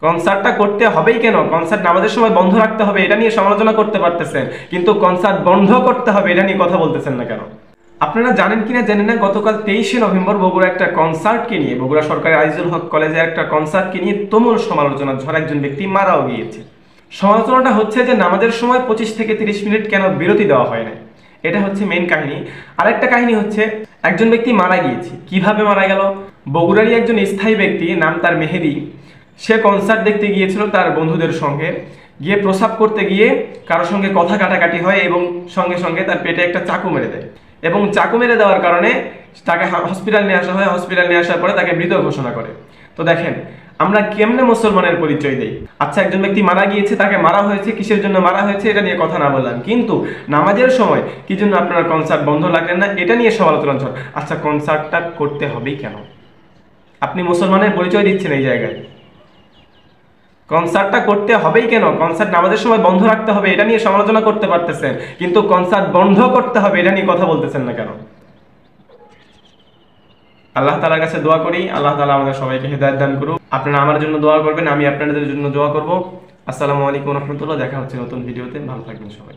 কনসার্টটা করতে হবেই কেন? কনসার্ট নামাজের সময় বন্ধ রাখতে হবে এটা নিয়ে সমালোচনা করতে পারতেছেন, কিন্তু কনসার্ট বন্ধ করতে হবে এটা নিয়ে কথা বলতেছেন না কেন? আপনারা জানেন কিনা জানেন না, গতকাল 23শে নভেম্বর বগুড়া একটা কনসার্টকে নিয়ে, বগুড়া সরকারি আজিজুল হক কলেজে একটা কনসার্টকে নিয়ে তুমুল সমালোচনার ঝড়, একজন ব্যক্তি মারাও গিয়েছে। সমালোচনাটা হচ্ছে যে নামাজের সময় 25 থেকে 30 মিনিট কেন বিরতি দেওয়া হয় না, এটা হচ্ছে মেইন কাহিনী। আরেকটা কাহিনী হচ্ছে একজন ব্যক্তি মারা গিয়েছে, কিভাবে মারা গেল? বগুড়ারই একজন স্থায়ী ব্যক্তি, নাম তার মেহেদি, সে কনসার্ট দেখতে গিয়েছিল তার বন্ধুদের সঙ্গে, গিয়ে প্রস্রাব করতে গিয়ে কারোর সঙ্গে কথা কাটাকাটি হয় এবং সঙ্গে সঙ্গে তার পেটে একটা চাকু মেরে দেয়, এবং চাকু মেরে দেওয়ার কারণে তাকে হসপিটাল নিয়ে আসা হয়। হসপিটাল নিয়ে আসার পরে তাকে মৃত ঘোষণা করে। তো দেখেন আমরা কেমনে মুসলমানের পরিচয় দেই। আচ্ছা, একজন ব্যক্তি মারা গিয়েছে, তাকে মারা হয়েছে, কিসের জন্য মারা হয়েছে এটা নিয়ে কথা না বললাম, কিন্তু নামাজের সময় কি জন্য আপনারা কনসার্ট বন্ধ রাখলেন না এটা নিয়ে সমালোচনা ঝড়। আচ্ছা, কনসার্টটা করতে হবেই কেন? আপনি মুসলমানের পরিচয় দিচ্ছেন এই জায়গায়। কনসার্টটা করতে হবেই কেন? কনসার্ট নামাজের সময় বন্ধ রাখতে হবে এটা নিয়ে সমালোচনা করতে পারতেছেন, কিন্তু কনসার্ট বন্ধ করতে হবে এটা নিয়ে কথা বলতেছেন না কেন? আল্লাহ তাআলার কাছে দোয়া করি, আল্লাহ তাআলা আমাদের সবাইকে হেদায়েত দান করুক। আপনারা আমার জন্য দোয়া করবেন, আমি আপনাদের জন্য দোয়া করব। আসসালামু আলাইকুম ওয়া রাহমাতুল্লাহ। দেখা হচ্ছে নতুন ভিডিওতে, ভালো থাকবেন সবাই।